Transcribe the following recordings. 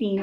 3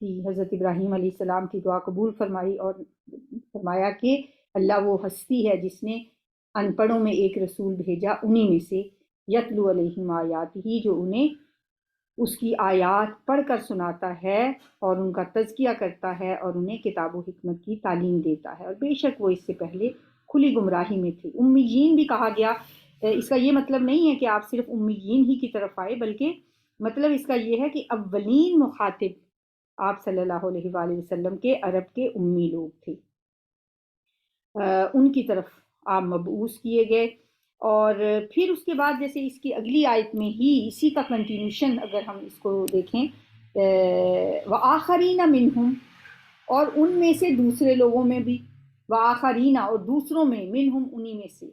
کی حضرت ابراہیم علیہ السلام کی دعا قبول فرمائی اور فرمایا کہ اللہ وہ ہستی ہے جس نے ان پڑھوں میں ایک رسول بھیجا، انہی میں سے یتلو علیہم آیات ہی، جو انہیں اس کی آیات پڑھ کر سناتا ہے اور ان کا تزکیہ کرتا ہے اور انہیں کتاب و حکمت کی تعلیم دیتا ہے، اور بے شک وہ اس سے پہلے کھلی گمراہی میں تھے۔ امیین بھی کہا گیا، اس کا یہ مطلب نہیں ہے کہ آپ صرف امیین ہی کی طرف آئے، بلکہ مطلب اس کا یہ ہے کہ اولین مخاطب آپ صلی اللہ علیہ وآلہ وسلم کے عرب کے امی لوگ تھے، ان کی طرف آپ مبعوث کیے گئے۔ اور پھر اس کے بعد جیسے اس کی اگلی آیت میں ہی اسی کا کنٹینیوشن اگر ہم اس کو دیکھیں، وآخرین منہم، اور ان میں سے دوسرے لوگوں میں بھی، وآخرین اور دوسروں میں، منہم انہی میں سے،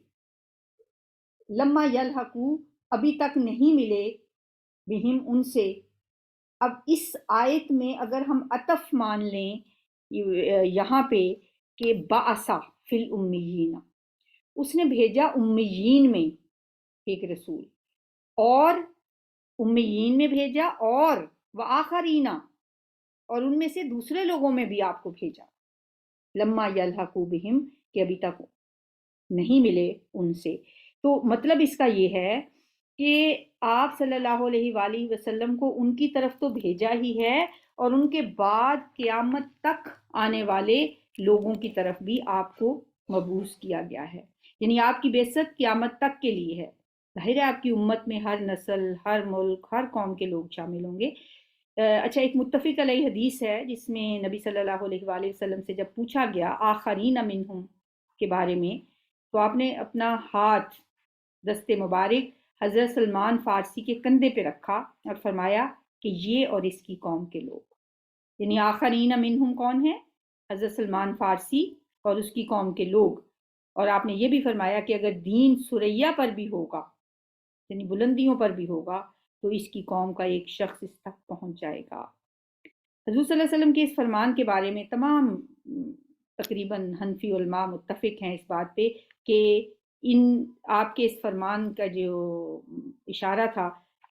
لما یلحقو ابھی تک نہیں ملے، بہم ان سے۔ اب اس آیت میں اگر ہم عطف مان لیں یہاں پہ کہ بعثا فی الامیین، اس نے بھیجا امیین میں ایک رسول، اور امیین میں بھیجا، اور وآخرین، اور ان میں سے دوسرے لوگوں میں بھی آپ کو بھیجا، لما یلحقوا بہم، کہ ابھی تک نہیں ملے ان سے۔ تو مطلب اس کا یہ ہے کہ آپ صلی اللہ علیہ وآلہ وسلم کو ان کی طرف تو بھیجا ہی ہے، اور ان کے بعد قیامت تک آنے والے لوگوں کی طرف بھی آپ کو مبعوث کیا گیا ہے، یعنی آپ کی بعثت قیامت تک کے لیے ہے۔ ظاہر ہے آپ کی امت میں ہر نسل، ہر ملک، ہر قوم کے لوگ شامل ہوں گے۔ اچھا، ایک متفق علیہ حدیث ہے جس میں نبی صلی اللہ علیہ وآلہ وسلم سے جب پوچھا گیا آخرین منہم کے بارے میں، تو آپ نے اپنا ہاتھ، دست مبارک، حضرت سلمان فارسی کے کندھے پہ رکھا اور فرمایا کہ یہ اور اس کی قوم کے لوگ، یعنی آخرین منہم کون ہے؟ حضرت سلمان فارسی اور اس کی قوم کے لوگ۔ اور آپ نے یہ بھی فرمایا کہ اگر دین ثریا پر بھی ہوگا، یعنی بلندیوں پر بھی ہوگا، تو اس کی قوم کا ایک شخص اس تک پہنچ جائے گا۔ حضور صلی اللہ علیہ وسلم کے اس فرمان کے بارے میں تمام تقریباً حنفی علماء متفق ہیں اس بات پہ کہ آپ کے اس فرمان کا جو اشارہ تھا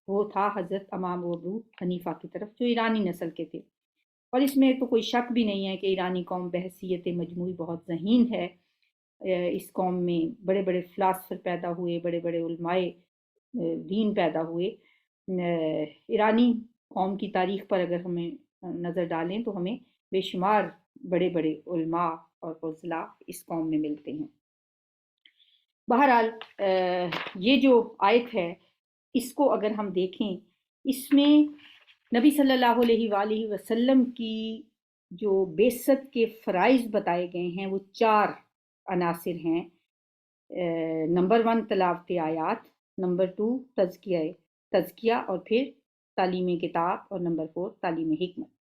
وہ تھا حضرت امام ابو حنیفہ کی طرف، جو ایرانی نسل کے تھے۔ اور اس میں تو کوئی شک بھی نہیں ہے کہ ایرانی قوم بحیثیت مجموعی بہت ذہین ہے۔ اس قوم میں بڑے بڑے فلاسفر پیدا ہوئے، بڑے بڑے علماء دین پیدا ہوئے۔ ایرانی قوم کی تاریخ پر اگر ہمیں نظر ڈالیں تو ہمیں بے شمار بڑے بڑے علماء اور فضلاء اس قوم میں ملتے ہیں۔ بہرحال یہ جو آیت ہے اس کو اگر ہم دیکھیں، اس میں نبی صلی اللہ علیہ وآلہ وسلم کی جو بعثت کے فرائض بتائے گئے ہیں وہ 4 عناصر ہیں۔ نمبر 1 تلاوت آیات، نمبر 2 تزکیہ اور پھر تعلیم کتاب، اور نمبر 4 تعلیم حکمت۔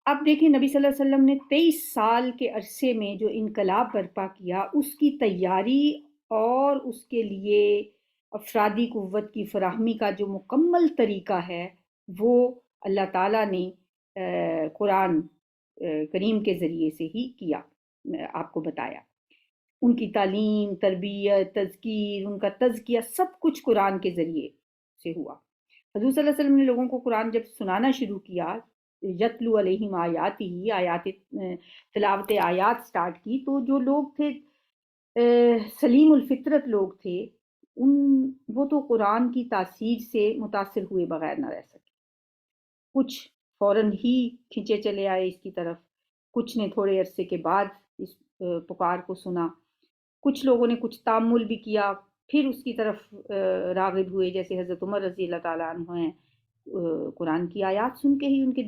اب دیکھیں نبی صلی اللہ علیہ وسلم نے 23 سال کے عرصے میں جو انقلاب برپا کیا، اس کی تیاری اور اس کے لیے افرادی قوت کی فراہمی کا جو مکمل طریقہ ہے وہ اللہ تعالیٰ نے قرآن کریم کے ذریعے سے ہی کیا، آپ کو بتایا۔ ان کی تعلیم، تربیت، تذکیر، ان کا تزکیہ، سب کچھ قرآن کے ذریعے سے ہوا۔ حضور صلی اللہ علیہ وسلم نے لوگوں کو قرآن جب سنانا شروع کیا، یتلو علیہم آیات ہی، تلاوت آیات سٹارٹ کی، تو جو لوگ تھے سلیم الفطرت لوگ تھے، وہ تو قرآن کی تاثیر سے متاثر ہوئے بغیر نہ رہ سکے۔ کچھ فوراً ہی کھنچے چلے آئے اس کی طرف، کچھ نے تھوڑے عرصے کے بعد اس پکار کو سنا، کچھ لوگوں نے کچھ تامل بھی کیا، پھر اس کی طرف راغب ہوئے، جیسے حضرت عمر رضی اللہ تعالیٰ عنہ ہیں۔ قرآن کی آیات سن کے ہی ان کے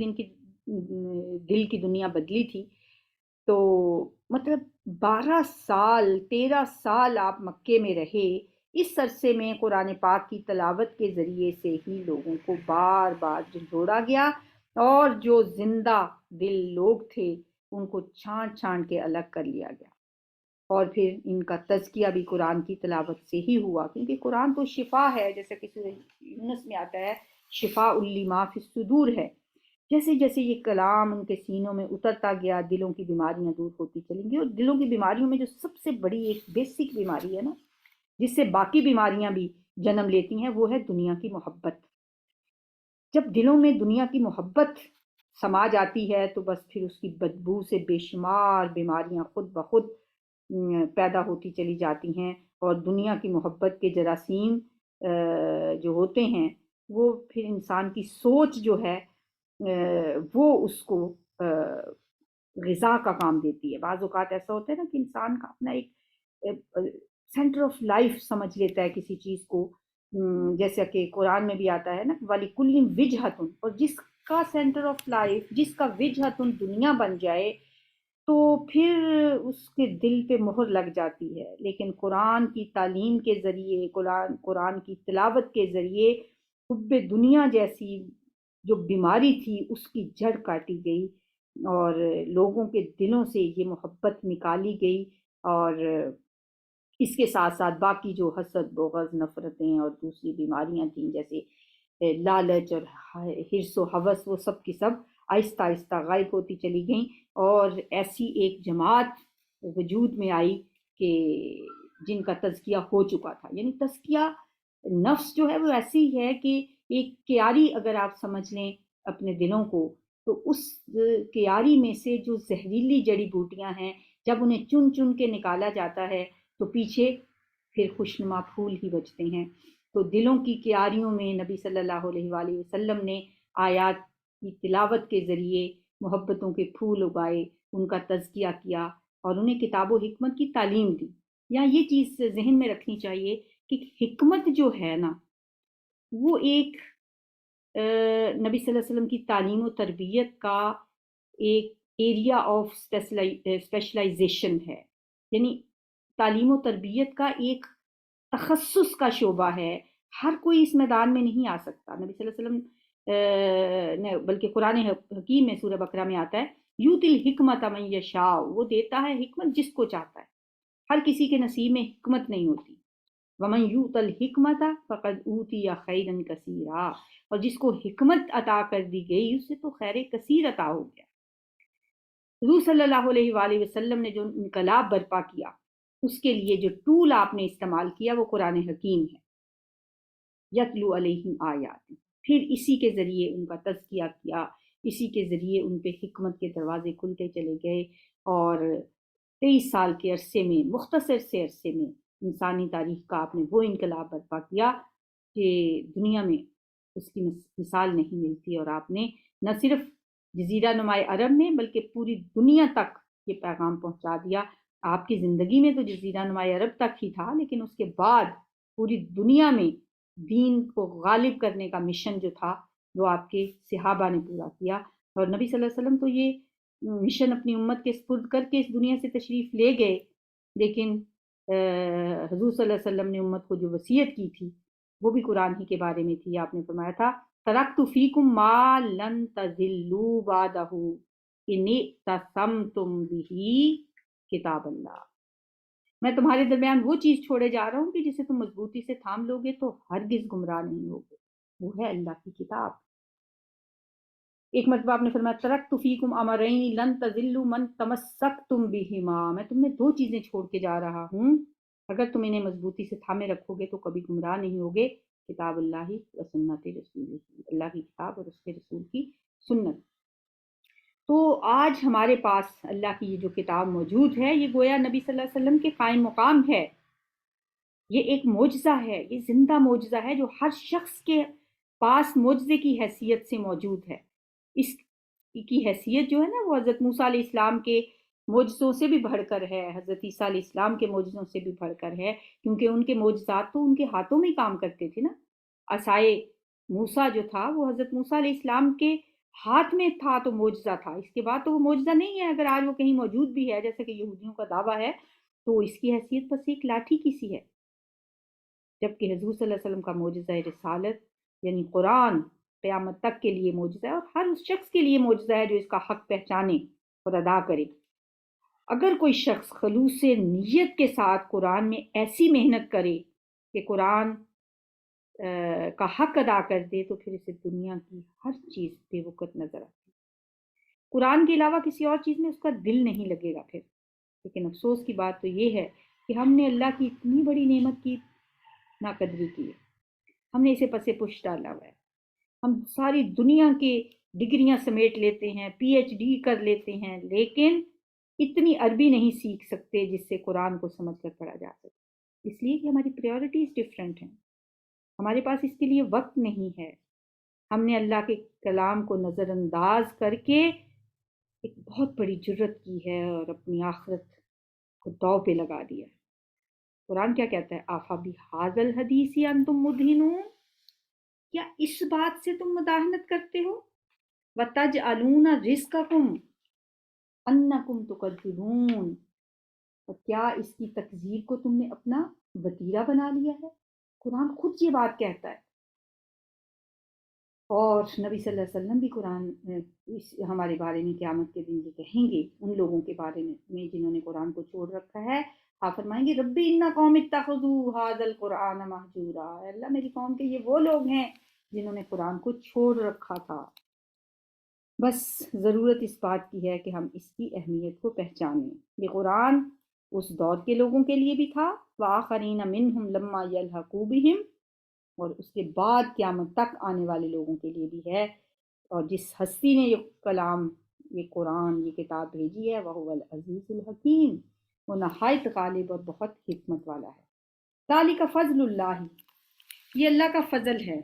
دل کی دنیا بدلی تھی۔ تو مطلب 12 سال 13 سال آپ مکے میں رہے، اس عرصے میں قرآن پاک کی تلاوت کے ذریعے سے ہی لوگوں کو بار بار جھنجھوڑا گیا، اور جو زندہ دل لوگ تھے ان کو چھانٹ چھانٹ کے الگ کر لیا گیا، اور پھر ان کا تزکیہ بھی قرآن کی تلاوت سے ہی ہوا، کیونکہ قرآن تو شفا ہے، جیسے کہ سورہ یونس میں آتا ہے شفاء لما فی الصدور ہے۔ جیسے جیسے یہ کلام ان کے سینوں میں اترتا گیا، دلوں کی بیماریاں دور ہوتی چلیں گی، اور دلوں کی بیماریوں میں جو سب سے بڑی ایک بیسک بیماری ہے نا، جس سے باقی بیماریاں بھی جنم لیتی ہیں، وہ ہے دنیا کی محبت۔ جب دلوں میں دنیا کی محبت سما جاتی ہے تو بس پھر اس کی بدبو سے بے شمار بیماریاں خود بخود پیدا ہوتی چلی جاتی ہیں، اور دنیا کی محبت کے جراثیم جو ہوتے ہیں وہ پھر انسان کی سوچ جو ہے وہ اس کو غذا کا کام دیتی ہے۔ بعض اوقات ایسا ہوتا ہے نا کہ انسان کا اپنا ایک سینٹر آف لائف سمجھ لیتا ہے کسی چیز کو، جیسا کہ قرآن میں بھی آتا ہے نا وَلِكُلٍّ وِجْهَةٌ، اور جس کا سینٹر آف لائف، جس کا وجہتن دنیا بن جائے تو پھر اس کے دل پہ مہر لگ جاتی ہے۔ لیکن قرآن کی تعلیم کے ذریعے، قرآن کی تلاوت کے ذریعے حب دنیا جیسی جو بیماری تھی اس کی جڑ کاٹی گئی، اور لوگوں کے دلوں سے یہ محبت نکالی گئی، اور اس کے ساتھ ساتھ باقی جو حسد، بغض، نفرتیں اور دوسری بیماریاں تھیں جیسے لالچ اور حرص و ہوس، وہ سب کی سب آہستہ آہستہ غائب ہوتی چلی گئیں، اور ایسی ایک جماعت وجود میں آئی کہ جن کا تزکیہ ہو چکا تھا۔ یعنی تزکیہ نفس جو ہے وہ ایسی ہے کہ ایک کیاری اگر آپ سمجھ لیں اپنے دلوں کو، تو اس کیاری میں سے جو زہریلی جڑی بوٹیاں ہیں جب انہیں چن چن کے نکالا جاتا ہے تو پیچھے پھر خوشنما پھول ہی بچتے ہیں۔ تو دلوں کی کیاریوں میں نبی صلی اللہ علیہ وآلہ وسلم نے آیات کی تلاوت کے ذریعے محبتوں کے پھول اگائے، ان کا تزکیہ کیا اور انہیں کتاب و حکمت کی تعلیم دی۔ یا یہ چیز ذہن میں رکھنی چاہیے کہ حکمت جو ہے نا وہ ایک نبی صلی اللہ علیہ وسلم کی تعلیم و تربیت کا ایک ایریا آف اسپیشلائزیشن ہے، یعنی تعلیم و تربیت کا ایک تخصص کا شعبہ ہے۔ ہر کوئی اس میدان میں نہیں آ سکتا۔ نبی صلی اللہ علیہ وسلم نے بلکہ قرآن حکیم میں سورہ بقرہ میں آتا ہے یؤتی الحکمۃ من یشاء، وہ دیتا ہے حکمت جس کو چاہتا ہے۔ ہر کسی کے نصیب میں حکمت نہیں ہوتی۔ ومن یؤت الحکمۃ فقد اوتی خیرا کثیرا، اور جس کو حکمت عطا کر دی گئی اسے تو خیر کثیر عطا ہو گیا۔ حضور صلی اللہ علیہ وآلہ وسلم نے جو انقلاب برپا کیا اس کے لیے جو ٹول آپ نے استعمال کیا وہ قرآن حکیم ہے۔ یتلو علیہم آیات، پھر اسی کے ذریعے ان کا تزکیہ کیا، اسی کے ذریعے ان پہ حکمت کے دروازے کھلتے چلے گئے، اور 23 سال کے عرصے میں، مختصر سے عرصے میں انسانی تاریخ کا آپ نے وہ انقلاب برپا کیا کہ دنیا میں اس کی مثال نہیں ملتی، اور آپ نے نہ صرف جزیرہ نمائے عرب میں بلکہ پوری دنیا تک یہ پیغام پہنچا دیا۔ آپ کی زندگی میں تو جزیرہ نمائے عرب تک ہی تھا، لیکن اس کے بعد پوری دنیا میں دین کو غالب کرنے کا مشن جو تھا وہ آپ کے صحابہ نے پورا کیا، اور نبی صلی اللہ علیہ وسلم تو یہ مشن اپنی امت کے سپرد کر کے اس دنیا سے تشریف لے گئے، لیکن حضور صلی اللہ علیہ وسلم نے امت کو جو وصیت کی تھی وہ بھی قرآن ہی کے بارے میں تھی۔ آپ نے فرمایا تھا ترکت فیکم ما لن تضلوا بعدہ ان اعتصمتم بہ کتاب اللہ، میں تمہارے درمیان وہ چیز چھوڑے جا رہا ہوں کہ جسے تم مضبوطی سے تھام لو گے تو ہرگز گمراہ نہیں ہوگے، وہ ہے اللہ کی کتاب۔ ایک مرتبہ آپ نے فرمایا ترکت فیکم امرین لن تضلوا من تمسکتم بہما، میں تمہیں دو چیزیں چھوڑ کے جا رہا ہوں، اگر تم انہیں مضبوطی سے تھامے رکھو گے تو کبھی گمراہ نہیں ہوگے، کتاب اللہ و سنت رسول، اللہ کی کتاب اور اس کے رسول کی سنت۔ تو آج ہمارے پاس اللہ کی یہ جو کتاب موجود ہے یہ گویا نبی صلی اللہ علیہ وسلم کے قائم مقام ہے، یہ ایک معجزہ ہے، یہ زندہ معجزہ ہے جو ہر شخص کے پاس معجزے کی حیثیت سے موجود ہے۔ اس کی حیثیت جو ہے نا وہ حضرت موسیٰ علیہ السلام کے معجزوں سے بھی بڑھ کر ہے، حضرت عیسیٰ علیہ السلام کے معجزوں سے بھی بڑھ کر ہے، کیونکہ ان کے معجزات تو ان کے ہاتھوں میں ہی کام کرتے تھے نا۔ عصائے موسیٰ جو تھا وہ حضرت موسیٰ علیہ السلام کے ہاتھ میں تھا تو معجزہ تھا، اس کے بعد تو وہ معجزہ نہیں ہے۔ اگر آج وہ کہیں موجود بھی ہے جیسے کہ یہودیوں کا دعویٰ ہے تو اس کی حیثیت بس ایک لاٹھی کی سی ہے، جبکہ حضور صلی اللہ علیہ وسلم کا معجزہ رسالت یعنی قرآن قیامت تک کے لیے معجزہ ہے، اور ہر اس شخص کے لیے معجزہ ہے جو اس کا حق پہچانے اور ادا کرے۔ اگر کوئی شخص خلوص نیت کے ساتھ قرآن میں ایسی محنت کرے کہ قرآن کا حق ادا کر دے تو پھر اسے دنیا کی ہر چیز بے وقت نظر آتی ہے، قرآن کے علاوہ کسی اور چیز میں اس کا دل نہیں لگے گا پھر۔ لیکن افسوس کی بات تو یہ ہے کہ ہم نے اللہ کی اتنی بڑی نعمت کی ناقدری کی ہے، ہم نے اسے پس پش ڈالا ہوا ہے۔ ہم ساری دنیا کے ڈگریاں سمیٹ لیتے ہیں، پی ایچ ڈی کر لیتے ہیں، لیکن اتنی عربی نہیں سیکھ سکتے جس سے قرآن کو سمجھ کر پڑھا جا سکے، اس لیے کہ ہماری پریورٹیز ڈفرینٹ ہیں، ہمارے پاس اس کے لیے وقت نہیں ہے۔ ہم نے اللہ کے کلام کو نظر انداز کر کے ایک بہت بڑی جرت کی ہے اور اپنی آخرت کو داؤ پہ لگا دیا ہے۔ قرآن کیا کہتا ہے؟ آفا بہذا الحدیث انتم مدہنون، کیا اس بات سے تم مداحنت کرتے ہو؟ وَتَجْعَلُونَ رِزْقَكُمْ أَنَّكُمْ تُكَذِّبُونَ، اور کیا اس کی تکذیب کو تم نے اپنا وتیرہ بنا لیا ہے؟ قرآن خود یہ بات کہتا ہے، اور نبی صلی اللہ علیہ وسلم بھی قرآن ہمارے بارے میں قیامت کے دن یہ کہیں گے ان لوگوں کے بارے میں جنہوں نے قرآن کو چھوڑ رکھا ہے۔ آپ فرمائیں گے ربی ان قوم اتخذوا ھذا القرآن مہجورا، اللہ میری قوم کے یہ وہ لوگ ہیں جنہوں نے قرآن کو چھوڑ رکھا تھا۔ بس ضرورت اس بات کی ہے کہ ہم اس کی اہمیت کو پہچانیں۔ یہ قرآن اس دور کے لوگوں کے لیے بھی تھا، وآخرین منہم لما یلحقوا بہم، اور اس کے بعد قیامت تک آنے والے لوگوں کے لیے بھی ہے۔ اور جس ہستی نے یہ کلام، یہ قرآن، یہ کتاب بھیجی ہے، وہ العزیز الحکیم، وہ نہایت غالب اور بہت حکمت والا ہے۔ ذالک فضل اللہ، یہ اللہ کا فضل ہے،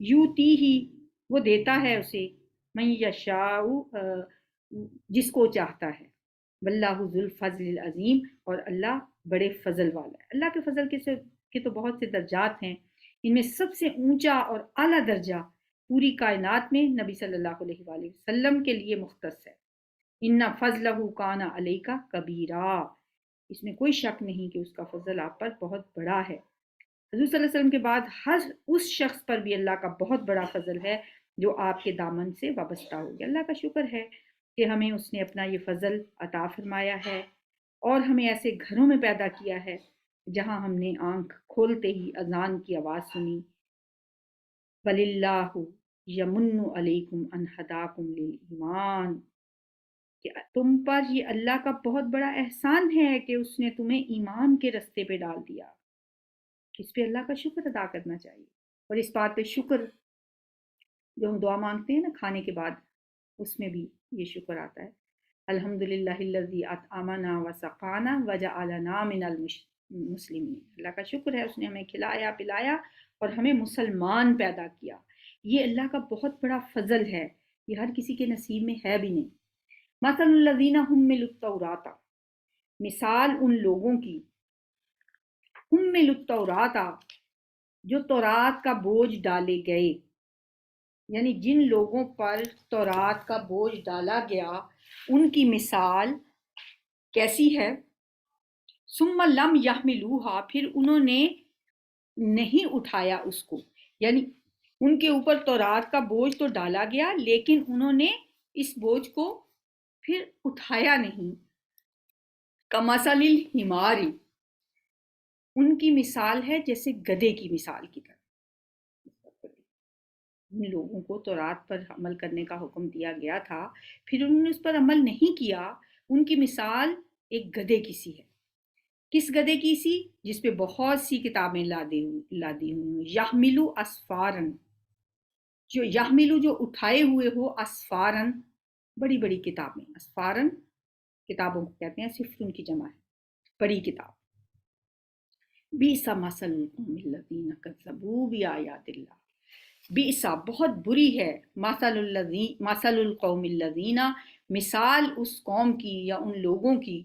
یوتی ہی، وہ دیتا ہے اسے، من یشاء، جس کو چاہتا ہے، واللہ ذو الفضل العظیم، اور اللہ بڑے فضل والا ہے۔ اللہ کے فضل کے تو بہت سے درجات ہیں، ان میں سب سے اونچا اور اعلیٰ درجہ پوری کائنات میں نبی صلی اللہ علیہ وآلہ وسلم کے لیے مختص ہے۔ ان فضلہ کان علیک کبیرا، اس میں کوئی شک نہیں کہ اس کا فضل آپ پر بہت بڑا ہے۔ حضور صلی اللہ علیہ وسلم کے بعد ہر اس شخص پر بھی اللہ کا بہت بڑا فضل ہے جو آپ کے دامن سے وابستہ ہو گیا۔ اللہ کا شکر ہے کہ ہمیں اس نے اپنا یہ فضل عطا فرمایا ہے اور ہمیں ایسے گھروں میں پیدا کیا ہے جہاں ہم نے آنکھ کھولتے ہی اذان کی آواز سنی، وَلِلَّهُ يَمُنُّ عَلَيْكُمْ أَنْ هَدَاكُمْ لِلْإِيمَانِ، کہ تم پر یہ اللہ کا بہت بڑا احسان ہے کہ اس نے تمہیں ایمان کے رستے پہ ڈال دیا۔ اس پہ اللہ کا شکر ادا کرنا چاہیے، اور اس بات پہ شکر جو ہم دعا مانگتے ہیں نا کھانے کے بعد، اس میں بھی یہ شکر آتا ہے، الحمدللہ الذی اطعمنا وسقانا وجعلنا من المسلمین، اللہ کا شکر ہے اس نے ہمیں کھلایا پلایا اور ہمیں مسلمان پیدا کیا۔ یہ اللہ کا بہت بڑا فضل ہے، یہ ہر کسی کے نصیب میں ہے بھی نہیں۔ مثل الذین حملوا التوراۃ، مثال ان لوگوں کی، حملوا التوراۃ، جو تورات کا بوجھ ڈالے گئے، یعنی جن لوگوں پر تورات کا بوجھ ڈالا گیا ان کی مثال کیسی ہے؟ ثم لم یحملوہا، پھر انہوں نے نہیں اٹھایا اس کو، یعنی ان کے اوپر تورات کا بوجھ تو ڈالا گیا لیکن انہوں نے اس بوجھ کو پھر اٹھایا نہیں۔ کمثل الحمار، ان کی مثال ہے جیسے گدھے کی مثال کی طرح۔ ان لوگوں کو تورات پر عمل کرنے کا حکم دیا گیا تھا، پھر انہوں نے اس پر عمل نہیں کیا، ان کی مثال ایک گدھے کی سی ہے۔ کس گدھے کی سی؟ جس پہ بہت سی کتابیں لادی ہوئی، یحملو اسفارن، جو یحملو جو اٹھائے ہوئے ہو، اسفارن بڑی بڑی کتابیں، اسفارن کتابوں کو کہتے ہیں، صفر ان کی جمع ہے، بڑی کتاب۔ بئس مثل القوم الذین کذبوا بآیات اللہ، بئسا بہت بری ہے، مثل القوم الذین، مثال اس قوم کی یا ان لوگوں کی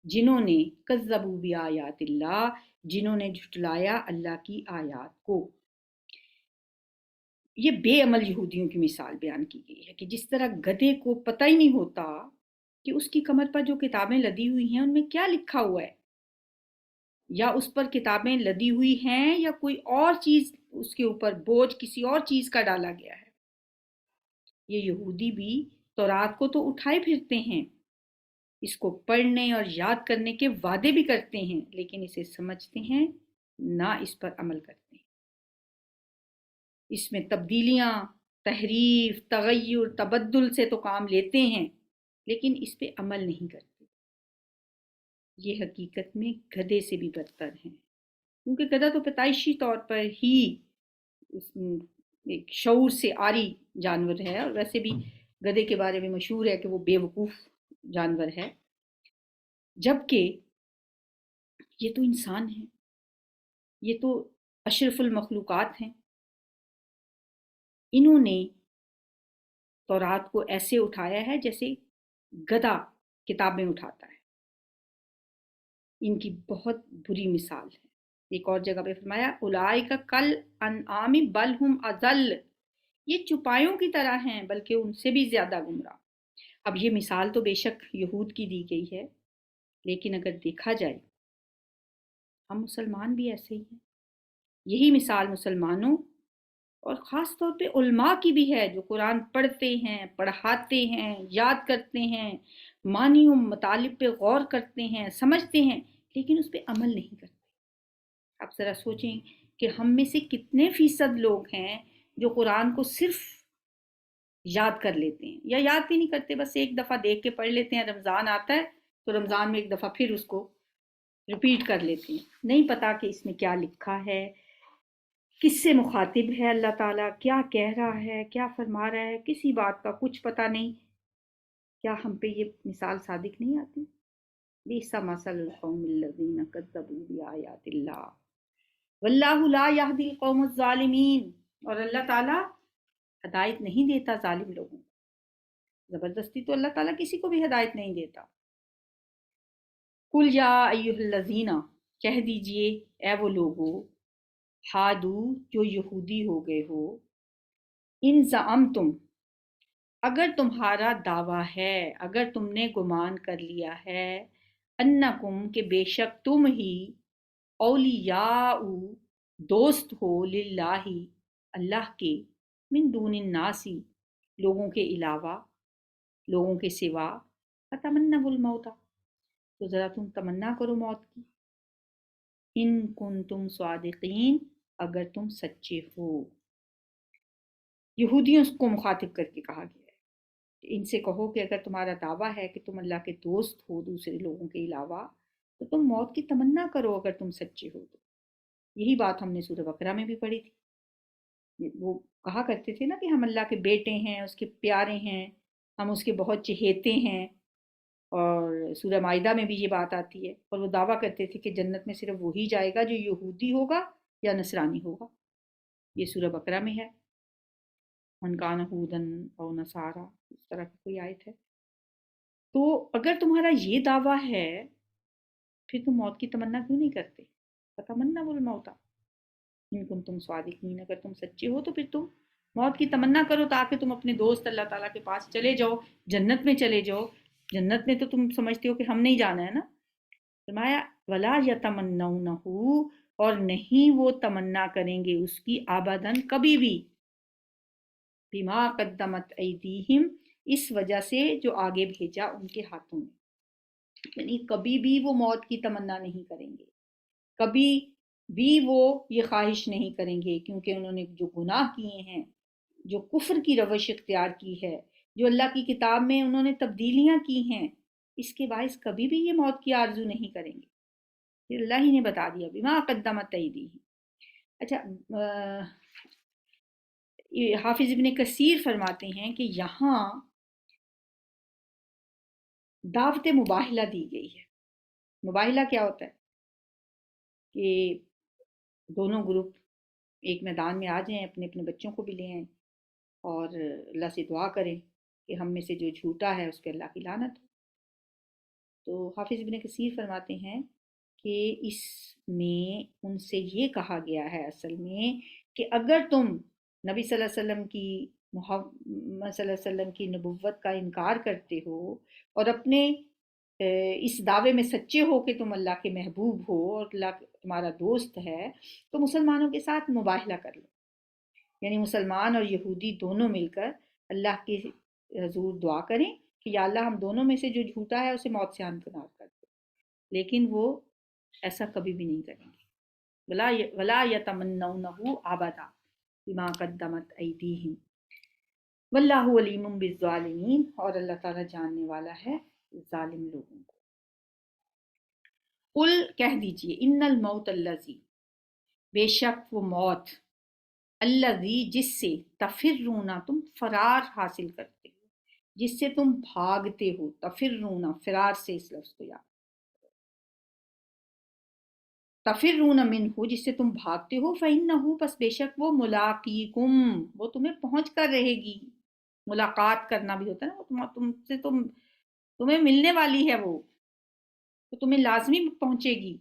جنہوں نے کذبوا بآیات اللہ، جنہوں نے جھٹلایا اللہ کی آیات کو۔ یہ بے عمل یہودیوں کی مثال بیان کی گئی ہے کہ جس طرح گدھے کو پتہ ہی نہیں ہوتا کہ اس کی کمر پر جو کتابیں لدی ہوئی ہیں ان میں کیا لکھا ہوا ہے، یا اس پر کتابیں لدی ہوئی ہیں یا کوئی اور چیز اس کے اوپر بوجھ کسی اور چیز کا ڈالا گیا ہے۔ یہ یہودی بھی تورات کو تو اٹھائے پھرتے ہیں، اس کو پڑھنے اور یاد کرنے کے وعدے بھی کرتے ہیں، لیکن اسے سمجھتے ہیں نہ اس پر عمل کرتے ہیں۔ اس میں تبدیلیاں، تحریف، تغیر، تبدل سے تو کام لیتے ہیں لیکن اس پہ عمل نہیں کرتے۔ یہ حقیقت میں گدھے سے بھی بدتر ہیں، کیونکہ گدھا تو پیدائشی طور پر ہی ایک شعور سے عاری جانور ہے، اور ویسے بھی گدھے کے بارے میں مشہور ہے کہ وہ بیوقوف جانور ہے، جبکہ یہ تو انسان ہیں، یہ تو اشرف المخلوقات ہیں۔ انہوں نے تورات کو ایسے اٹھایا ہے جیسے گدھا کتابیں اٹھاتا ہے۔ ان کی بہت بری مثال ہے۔ ایک اور جگہ پہ فرمایا اولئک کل انعام بل ہم اضل، یہ چوپایوں کی طرح ہیں بلکہ ان سے بھی زیادہ گمراہ۔ اب یہ مثال تو بے شک یہود کی دی گئی ہے، لیکن اگر دیکھا جائے ہم مسلمان بھی ایسے ہی ہیں۔ یہی مثال مسلمانوں اور خاص طور پہ علماء کی بھی ہے، جو قرآن پڑھتے ہیں، پڑھاتے ہیں، یاد کرتے ہیں، معنی و مطالب پہ غور کرتے ہیں، سمجھتے ہیں، لیکن اس پہ عمل نہیں کرتے۔ آپ ذرا سوچیں کہ ہم میں سے کتنے فیصد لوگ ہیں جو قرآن کو صرف یاد کر لیتے ہیں، یا یاد بھی نہیں کرتے، بس ایک دفعہ دیکھ کے پڑھ لیتے ہیں، رمضان آتا ہے تو رمضان میں ایک دفعہ پھر اس کو ریپیٹ کر لیتے ہیں، نہیں پتا کہ اس میں کیا لکھا ہے، کس سے مخاطب ہے اللہ تعالیٰ، کیا کہہ رہا ہے، کیا فرما رہا ہے، کسی بات کا کچھ پتہ نہیں۔ کیا ہم پہ یہ مثال صادق نہیں آتی؟ بئس مثل القوم الذین کذبوا بآیات اللہ واللہ لا یہدی القوم الظالمین، اور اللہ تعالیٰ ہدایت نہیں دیتا ظالم لوگوں کو۔ زبردستی تو اللہ تعالیٰ کسی کو بھی ہدایت نہیں دیتا۔ قل یا ایھا الذین، کہہ دیجئے اے وہ لوگو، ہادو جو یہودی ہو گئے ہو، ان زعمتم، اگر تمہارا دعویٰ ہے، اگر تم نے گمان کر لیا ہے، انکم کہ بے شک تم ہی، اولیاء دوست ہو، للہ اللہ کے، من دون الناسی لوگوں کے علاوہ، لوگوں کے سوا، فتمنوا الموت، تو ذرا تم تمنا کرو موت کی، ان کنتم صادقین، اگر تم سچے ہو۔ یہودیوں کو مخاطب کر کے کہا گیا ہے، ان سے کہو کہ اگر تمہارا دعویٰ ہے کہ تم اللہ کے دوست ہو دوسرے لوگوں کے علاوہ، تو تم موت کی تمنا کرو اگر تم سچے ہو تو۔ یہی بات ہم نے سورہ بقرہ میں بھی پڑھی تھی، وہ کہا کرتے تھے نا کہ ہم اللہ کے بیٹے ہیں، اس کے پیارے ہیں، ہم اس کے بہت چہیتے ہیں، اور سورہ مائدہ میں بھی یہ بات آتی ہے، اور وہ دعویٰ کرتے تھے کہ جنت میں صرف وہی جائے گا جو یہودی ہوگا یا نصرانی ہوگا۔ یہ سورہ بقرہ میں ہے، من کان ہودن او نصارا، اس طرح کی کوئی آیت ہے۔ تو اگر تمہارا یہ دعویٰ ہے، پھر تم موت کی تمنا کیوں نہیں کرتے؟ فتمنوا الموت ان کنتم صادقین، اگر تم سچے ہو تو پھر تم موت کی تمنا کرو تاکہ تم اپنے دوست اللہ تعالیٰ کے پاس چلے جاؤ، جنت میں چلے جاؤ۔ جنت میں تو تم سمجھتے ہو کہ ہم نہیں جانا ہے نا۔ فرمایا ولا یتمنونہ، اور نہیں وہ تمنا کریں گے اس کی ابداً، کبھی بھی، بما قدمت ایدیہم، اس وجہ سے جو آگے بھیجا ان کے ہاتھوں میں، یعنی کبھی بھی وہ موت کی تمنا نہیں کریں گے، کبھی بھی وہ یہ خواہش نہیں کریں گے، کیونکہ انہوں نے جو گناہ کیے ہیں، جو کفر کی روش اختیار کی ہے، جو اللہ کی کتاب میں انہوں نے تبدیلیاں کی ہیں، اس کے باعث کبھی بھی یہ موت کی آرزو نہیں کریں گے۔ یہ اللہ ہی نے بتا دیا، بما قدمت ایدیہم۔ اچھا، حافظ ابن کثیر فرماتے ہیں کہ یہاں دعوت مباہلہ دی گئی ہے۔ مباہلہ کیا ہوتا ہے؟ کہ دونوں گروپ ایک میدان میں آ جائیں، اپنے اپنے بچوں کو بھی لے آئیں، اور اللہ سے دعا کریں کہ ہم میں سے جو جھوٹا ہے اس پہ اللہ کی لعنت ہو۔ تو حافظ ابن کثیر فرماتے ہیں کہ اس میں ان سے یہ کہا گیا ہے اصل میں کہ اگر تم نبی صلی اللہ علیہ وسلم کی محمد صلی اللہ علیہ وسلم کی نبوت کا انکار کرتے ہو، اور اپنے اس دعوے میں سچے ہو کہ تم اللہ کے محبوب ہو اور اللہ تمہارا دوست ہے، تو مسلمانوں کے ساتھ مباہلہ کر لو، یعنی مسلمان اور یہودی دونوں مل کر اللہ کی حضور دعا کریں کہ یا اللہ ہم دونوں میں سے جو جھوٹا ہے اسے موت سے ہمکنار کر دو، لیکن وہ ایسا کبھی بھی نہیں کریں گے۔ ولا یتمنونہ ابدا بما قدمت ایدیہم واللہ علیم بالظالمین، اور اللہ تعالیٰ جاننے والا ہے ظالم لوگوں کو۔ قل، کہہ دیجئے، ان الموت الذی، بے شک وہ موت، الذی جس سے تفرون تم فرار حاصل کرتے ہو، جس سے تم بھاگتے ہو، تفرون فرار سے اس لفظ کو یاد، تفرون منہ جس سے تم بھاگتے ہو، فإنہ پس بے شک وہ ملاقیکم وہ تمہیں پہنچ کر رہے گی، ملاقات کرنا بھی ہوتا ہے نا، تم سے تمہیں ملنے والی ہے وہ، تو تمہیں لازمی پہنچے گی،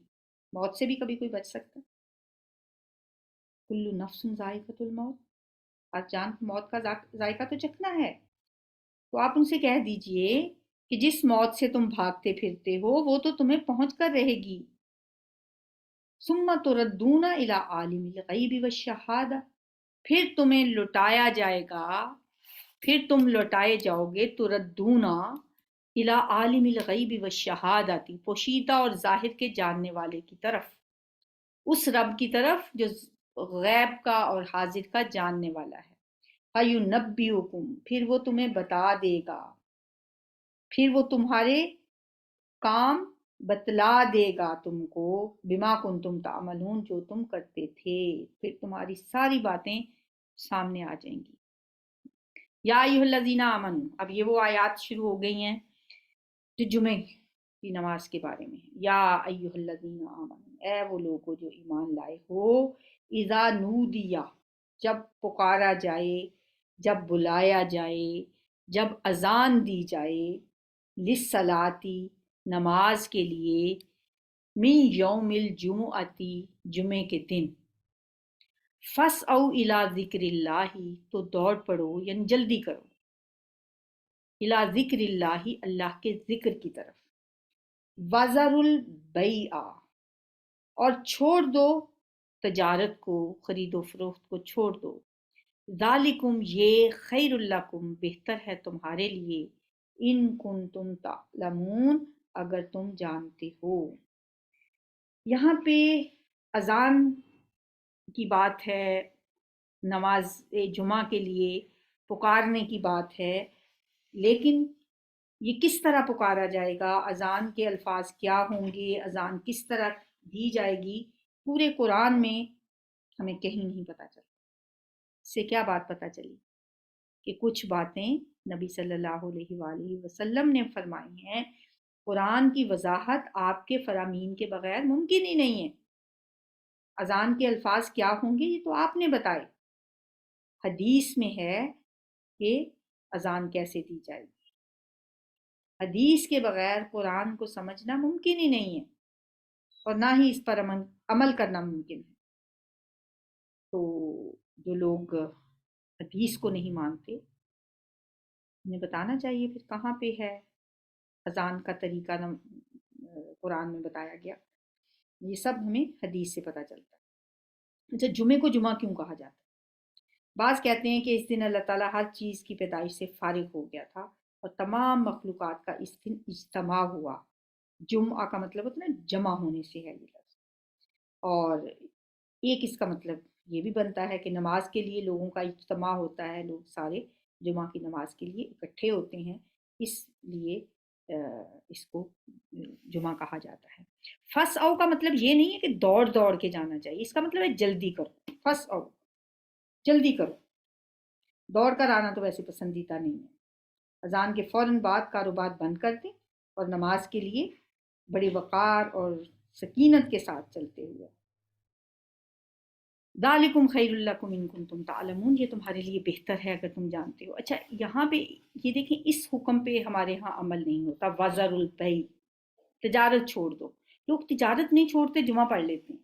موت سے بھی کبھی کوئی بچ سکتا ہے۔ کل نفس ذائقۃ الموت، ہر جان کو موت کا ذائقہ تو چکھنا ہے، تو آپ ان سے کہہ دیجئے کہ جس موت سے تم بھاگتے پھرتے ہو وہ تو تمہیں پہنچ کر رہے گی، ثم تردون الی عالم الغیب والشہادہ، پھر تمہیں لٹایا جائے گا، پھر تم لوٹائے جاؤ گے، تردونا الی عالم الغیب والشہادتی پوشیدہ اور ظاہر کے جاننے والے کی طرف، اس رب کی طرف جو غیب کا اور حاضر کا جاننے والا ہے، فَيُنَبِّئُكُم پھر وہ تمہیں بتا دے گا، پھر وہ تمہارے کام بتلا دے گا تم کو، بما کنتم تعملون جو تم کرتے تھے، پھر تمہاری ساری باتیں سامنے آ جائیں گی۔ یا ایھا الذین آمنوا، اب یہ وہ آیات شروع ہو گئی ہیں جو جمعے کی نماز کے بارے میں ہے۔ یا ایھا الذین آمنوا، اے وہ لوگو جو ایمان لائے ہو، اذا نودیا جب پکارا جائے، جب بلایا جائے، جب اذان دی جائے، للصلاۃ نماز کے لیے، من یوم الجمعۃ جمعے کے دن، فاسعوا الی ذکر اللہ تو دوڑ پڑو یعنی جلدی کرو، الی ذکر اللہ اللہ کے ذکر کی طرف، وذروا البیع اور چھوڑ دو تجارت کو، خرید و فروخت کو چھوڑ دو، ذالکم یہ خیر لکم بہتر ہے تمہارے لیے، ان کنتم تعلمون اگر تم جانتے ہو۔ یہاں پہ اذان کی بات ہے، نماز جمعہ کے لیے پکارنے کی بات ہے، لیکن یہ کس طرح پکارا جائے گا، اذان کے الفاظ کیا ہوں گے، اذان کس طرح دی جائے گی، پورے قرآن میں ہمیں کہیں نہیں پتہ چلتا۔ اس سے کیا بات پتہ چلی کہ کچھ باتیں نبی صلی اللہ علیہ وآلہ وسلم نے فرمائی ہیں، قرآن کی وضاحت آپ کے فرامین کے بغیر ممکن ہی نہیں ہے۔ اذان کے الفاظ کیا ہوں گے یہ تو آپ نے بتائے، حدیث میں ہے کہ اذان کیسے دی جائے گی، حدیث کے بغیر قرآن کو سمجھنا ممکن ہی نہیں ہے، اور نہ ہی اس پر عمل کرنا ممکن ہے۔ تو جو لوگ حدیث کو نہیں مانتے انہیں بتانا چاہیے پھر کہاں پہ ہے اذان کا طریقہ قرآن میں بتایا گیا، یہ سب ہمیں حدیث سے پتہ چلتا ہے۔ اچھا، جمعے کو جمعہ کیوں کہا جاتا ہے؟ بعض کہتے ہیں کہ اس دن اللہ تعالیٰ ہر چیز کی پیدائش سے فارغ ہو گیا تھا اور تمام مخلوقات کا اس دن اجتماع ہوا، جمعہ کا مطلب ہوتا ہے نا جمع ہونے سے ہے یہ لفظ، اور ایک اس کا مطلب یہ بھی بنتا ہے کہ نماز کے لیے لوگوں کا اجتماع ہوتا ہے، لوگ سارے جمعہ کی نماز کے لیے اکٹھے ہوتے ہیں، اس لیے اس کو جمعہ کہا جاتا ہے۔ فس او کا مطلب یہ نہیں ہے کہ دوڑ دوڑ کے جانا چاہیے، اس کا مطلب ہے جلدی کرو، فس او جلدی کرو، دوڑ کر آنا تو ویسے پسندیدہ نہیں ہے۔ اذان کے فوراً بعد کاروبار بند کر دیں اور نماز کے لیے بڑے وقار اور سکینت کے ساتھ چلتے ہوئے، ذالکم خیر لکم ان کنتم تعلمون یہ تمہارے لیے بہتر ہے اگر تم جانتے ہو۔ اچھا، یہاں پہ یہ دیکھیں اس حکم پہ ہمارے ہاں عمل نہیں ہوتا، وذر البیع تجارت چھوڑ دو، لوگ تجارت نہیں چھوڑتے، جمعہ پڑھ لیتے ہیں۔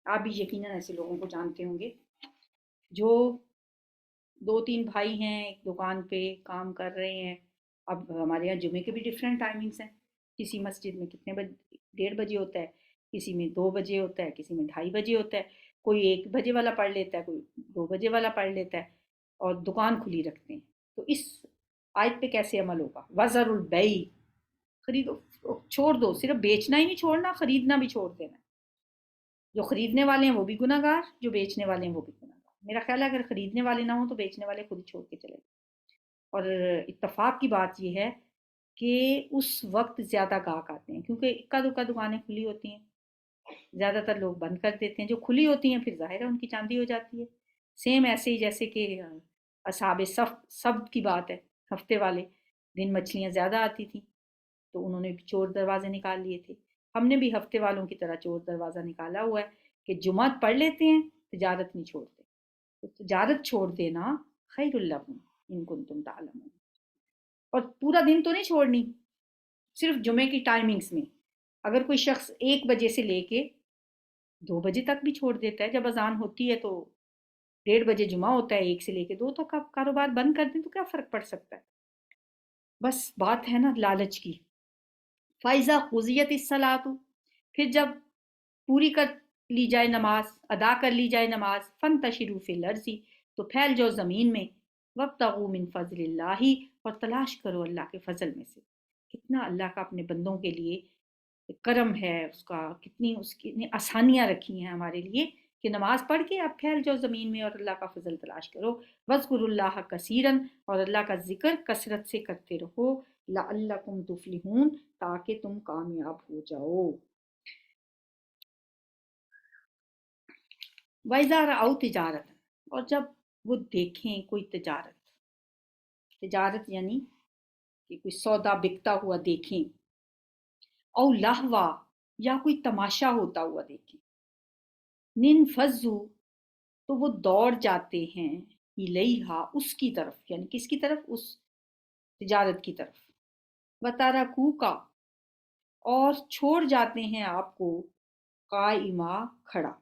آپ بھی یقیناً ایسے لوگوں کو جانتے ہوں گے جو دو تین بھائی ہیں، ایک دکان پہ کام کر رہے ہیں۔ اب ہمارے یہاں جمعے کے بھی ڈفرینٹ ٹائمنگس ہیں، کسی مسجد میں کتنے بجے 1:30 ہوتا ہے، کسی میں 2 بجے ہوتا ہے، کسی میں 2:30 ہوتا ہے، کوئی 1 بجے والا پڑھ لیتا ہے، کوئی 2 بجے والا پڑھ لیتا ہے، اور دکان کھلی رکھتے ہیں۔ تو اس آیت پہ کیسے عمل ہوگا؟ وذر البیع خریدو چھوڑ دو، صرف بیچنا ہی نہیں چھوڑنا، خریدنا بھی چھوڑ دینا۔ جو خریدنے والے ہیں وہ بھی گناہ گار، جو بیچنے والے ہیں وہ بھی گناہ گار۔ میرا خیال ہے اگر خریدنے والے نہ ہوں تو بیچنے والے خود ہی چھوڑ کے چلے گئے۔ اور اتفاق کی بات یہ ہے کہ اس وقت زیادہ گاہک آتے ہیں کیونکہ اکا دکا دکانیں کھلی ہوتی ہیں، زیادہ تر لوگ بند کر دیتے ہیں، جو کھلی ہوتی ہیں پھر ظاہر ہے ان کی چاندی ہو جاتی ہے۔ سیم ایسے ہی جیسے کہ اصحاب سبت کی بات ہے، ہفتے والے دن مچھلیاں زیادہ آتی تھیں تو انہوں نے بھی چور دروازے نکال لیے تھے۔ ہم نے بھی ہفتے والوں کی طرح چور دروازہ نکالا ہوا ہے کہ جمعہ پڑھ لیتے ہیں، تجارت نہیں چھوڑتے۔ تو تجارت چھوڑ دینا خیر لکم ان کنتم تعلمون، اور پورا دن تو نہیں چھوڑنی، صرف جمعے کی ٹائمنگز میں۔ اگر کوئی شخص 1 بجے سے لے کے 2 بجے تک بھی چھوڑ دیتا ہے، جب اذان ہوتی ہے تو 1:30 بجے جمعہ ہوتا ہے، 1 سے لے کے 2 تک آپ کاروبار بند کر دیں تو کیا فرق پڑ سکتا ہے؟ بس بات ہے نا لالچ کی۔ فائزہ قضیت الصلاۃ، پھر جب پوری کر لی جائے نماز، ادا کر لی جائے نماز، فانتشروا فی الارض، تو پھیل جاؤ زمین میں، وابتغوا من فضل اللہ، اور تلاش کرو اللہ کے فضل میں سے۔ کتنا اللہ کا اپنے بندوں کے لیے کرم ہے، اس کا کتنی آسانیاں رکھی ہیں ہمارے لیے کہ نماز پڑھ کے اب پھیل جاؤ زمین میں اور اللہ کا فضل تلاش کرو۔ وَاذْكُرُوا اللَّهَ كَثِيرًا، اور اللہ کا ذکر کثرت سے کرتے رہو، لَعَلَّكُمْ تُفْلِحُونَ، تاکہ تم کامیاب ہو جاؤ۔ وَإِذَا رَأَوْا تِجَارَةً، اور جب وہ دیکھیں کوئی تجارت، تجارت یعنی کہ کوئی سودا بکتا ہوا دیکھیں، او لہوا، یا کوئی تماشا ہوتا ہوا دیکھیں، ننفذو، تو وہ دوڑ جاتے ہیں، الیہا، اس کی طرف، یعنی کس کی طرف؟ اس تجارت کی طرف، وترکوکا، اور چھوڑ جاتے ہیں آپ کو، قائما، کھڑا،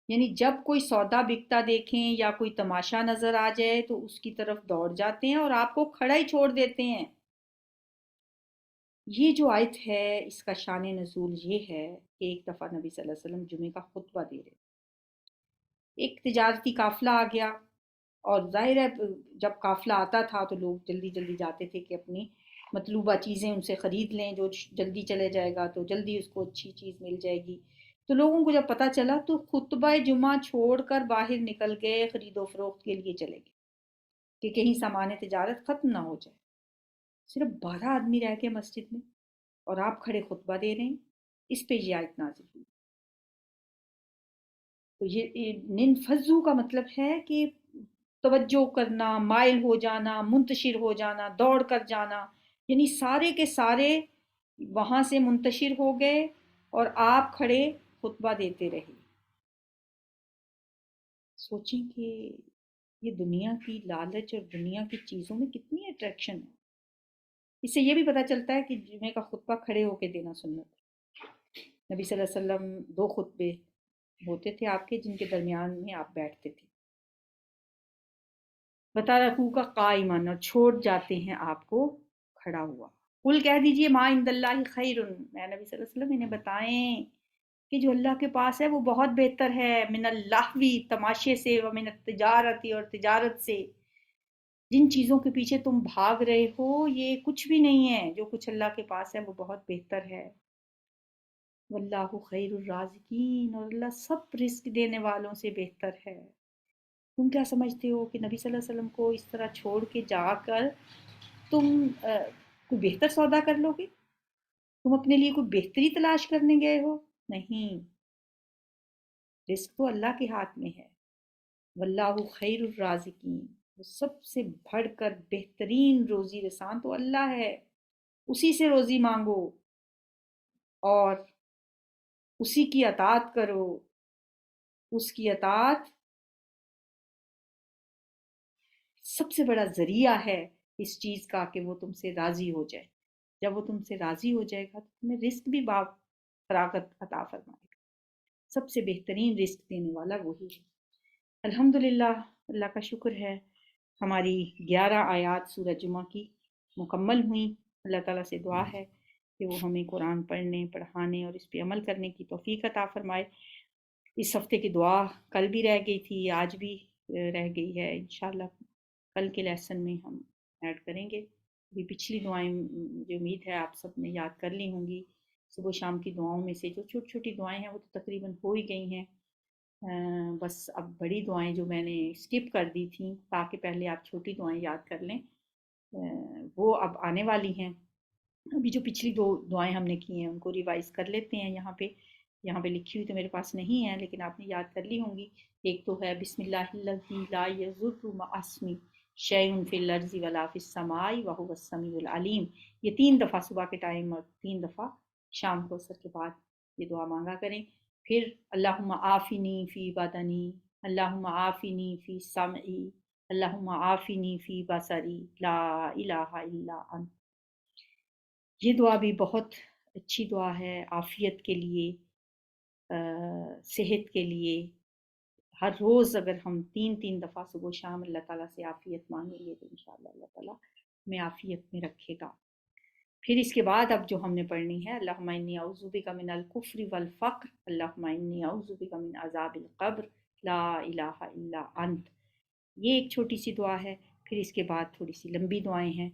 یعنی جب کوئی سودا بکتا دیکھیں یا کوئی تماشا نظر آ جائے تو اس کی طرف دوڑ جاتے ہیں اور آپ کو کھڑا ہی چھوڑ دیتے ہیں۔ یہ جو آیت ہے اس کا شان نزول یہ ہے کہ ایک دفعہ نبی صلی اللہ علیہ وسلم جمعے کا خطبہ دے رہے، ایک تجارتی قافلہ آ گیا، اور ظاہر ہے جب قافلہ آتا تھا تو لوگ جلدی جلدی جاتے تھے کہ اپنی مطلوبہ چیزیں ان سے خرید لیں، جو جلدی چلے جائے گا تو جلدی اس کو اچھی چیز مل جائے گی۔ تو لوگوں کو جب پتہ چلا تو خطبہ جمعہ چھوڑ کر باہر نکل گئے، خرید و فروخت کے لیے چلے گئے کہ کہیں سامان تجارت ختم نہ ہو جائے۔ صرف 12 آدمی رہ کے مسجد میں اور آپ کھڑے خطبہ دے رہے ہیں، اس پہ یہ آیت نازل ہوئی۔ تو یہ ننفذو کا مطلب ہے کہ توجہ کرنا، مائل ہو جانا، منتشر ہو جانا، دوڑ کر جانا، یعنی سارے کے سارے وہاں سے منتشر ہو گئے اور آپ کھڑے خطبہ دیتے رہے۔ سوچیں کہ یہ دنیا کی لالچ اور دنیا کی چیزوں میں کتنی اٹریکشن ہے۔ اس سے یہ بھی پتہ چلتا ہے کہ جمعے کا خطبہ کھڑے ہو کے دینا سنت ہے۔ نبی صلی اللہ علیہ وسلم 2 خطبے ہوتے تھے آپ کے، جن کے درمیان میں آپ بیٹھتے تھے۔ بتا رکھوں کا قائمان، اور چھوڑ جاتے ہیں آپ کو کھڑا ہوا۔ قل کہہ دیجئے ما عند اللہ خیر، میں نبی صلی اللہ علیہ وسلم انہیں بتائیں کہ جو اللہ کے پاس ہے وہ بہت بہتر ہے، من اللہوی، تماشے سے، ومن التجارتی، اور تجارت سے۔ جن چیزوں کے پیچھے تم بھاگ رہے ہو یہ کچھ بھی نہیں ہے، جو کچھ اللہ کے پاس ہے وہ بہت بہتر ہے۔ واللہ خیر الرازقین، اور اللہ سب رزق دینے والوں سے بہتر ہے۔ تم کیا سمجھتے ہو کہ نبی صلی اللہ علیہ وسلم کو اس طرح چھوڑ کے جا کر تم کوئی بہتر سودا کر لو گے؟ تم اپنے لیے کوئی بہتری تلاش کرنے گئے ہو؟ نہیں، رزق تو اللہ کے ہاتھ میں ہے۔ واللہ خیر الرازقین، وہ سب سے بڑھ کر بہترین روزی رسان تو اللہ ہے، اسی سے روزی مانگو اور اسی کی اطاعت کرو۔ اس کی اطاعت سب سے بڑا ذریعہ ہے اس چیز کا کہ وہ تم سے راضی ہو جائے۔ جب وہ تم سے راضی ہو جائے گا تو تمہیں رزق بھی باب فراغت عطا فرمائے گا۔ سب سے بہترین رزق دینے والا وہی ہے۔ الحمدللہ، اللہ کا شکر ہے، ہماری 11 آیات سورہ جمعہ کی مکمل ہوئیں۔ اللہ تعالیٰ سے دعا ہے کہ وہ ہمیں قرآن پڑھنے، پڑھانے اور اس پہ عمل کرنے کی توفیق عطا فرمائے۔ اس ہفتے کی دعا کل بھی رہ گئی تھی، آج بھی رہ گئی ہے، انشاءاللہ کل کے لیسن میں ہم ایڈ کریں گے۔ ابھی پچھلی دعائیں مجھے امید ہے آپ سب نے یاد کر لی ہوں گی۔ صبح شام کی دعاؤں میں سے جو چھوٹی چھوٹی دعائیں ہیں وہ تو تقریباً ہو ہی گئی ہیں، بس اب بڑی دعائیں جو میں نے اسکپ کر دی تھیں تاکہ پہلے آپ چھوٹی دعائیں یاد کر لیں، وہ اب آنے والی ہیں۔ ابھی جو پچھلی 2 دعائیں ہم نے کی ہیں ان کو ریوائز کر لیتے ہیں یہاں پہ۔ یہاں پہ لکھی ہوئی تو میرے پاس نہیں ہے لیکن آپ نے یاد کر لی ہوں گی. ایک تو ہے بسم اللہ الذی لا یضر مع اسمہ شیء فی الارض ولا فی السماء وہو السمیع العلیم. یہ 3 دفعہ صبح کے ٹائم اور 3 دفعہ شام کو عصر کے بعد یہ دعا مانگا کریں. پھر اللہم عافنی فی بدنی، اللہم عافنی فی سمعی، اللہم عافنی فی بصری، لا الہ الا انت. یہ دعا بھی بہت اچھی دعا ہے عافیت کے لیے، صحت کے لیے. ہر روز اگر ہم 3 دفعہ صبح و شام اللہ تعالیٰ سے عافیت مانگیں گے تو انشاءاللہ اللہ تعالیٰ ہمیں عافیت میں رکھے گا. پھر اس کے بعد اب جو ہم نے پڑھنی ہے اللہم انی اعوذ بک من الکفر والفقر، اللہم انی اعوذ بک من عذاب القبر، لا الہ الا انت. یہ ایک چھوٹی سی دعا ہے. پھر اس کے بعد تھوڑی سی لمبی دعائیں ہیں.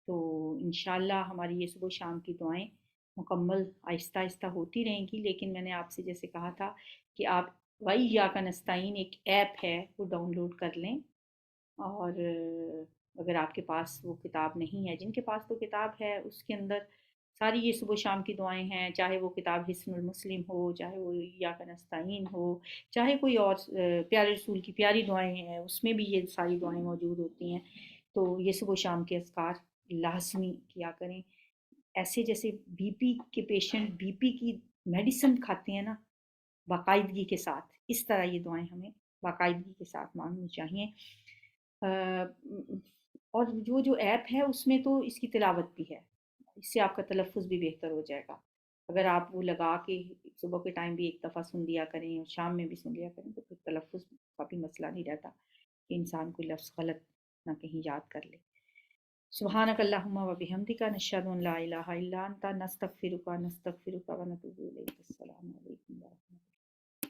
تو انشاءاللہ ہماری یہ صبح و شام کی دعائیں مکمل آہستہ آہستہ ہوتی رہیں گی. لیکن میں نے آپ سے جیسے کہا تھا کہ آپ وَإِيَّاكَ نَسْتَعِينُ ایک ایپ ہے وہ ڈاؤن لوڈ کر لیں. اور اگر آپ کے پاس وہ کتاب نہیں ہے، جن کے پاس تو کتاب ہے اس کے اندر ساری یہ صبح و شام کی دعائیں ہیں. چاہے وہ کتاب حصن المسلم ہو، چاہے وہ ایاک نستعین ہو، چاہے کوئی اور پیارے رسول کی پیاری دعائیں ہیں اس میں بھی یہ ساری دعائیں موجود ہوتی ہیں. تو یہ صبح و شام کے اذکار لازمی کیا کریں. ایسے جیسے بی پی کے پیشنٹ بی پی کی میڈیسن کھاتے ہیں نا باقاعدگی کے ساتھ، اس طرح یہ دعائیں ہمیں باقاعدگی کے ساتھ مانگنی چاہیے. اور جو ایپ ہے اس میں تو اس کی تلاوت بھی ہے، اس سے آپ کا تلفظ بھی بہتر ہو جائے گا. اگر آپ وہ لگا کے صبح کے ٹائم بھی ایک دفعہ سن لیا کریں اور شام میں بھی سن لیا کریں تو پھر تلفظ کا بھی مسئلہ نہیں رہتا کہ انسان کوئی لفظ غلط نہ کہیں یاد کر لے. سبحانک اللہم و بحمدک نشہد ان لا الہ الا انت نستغفرک و نتوب الیک. السلام علیکم ورحمۃ اللہ.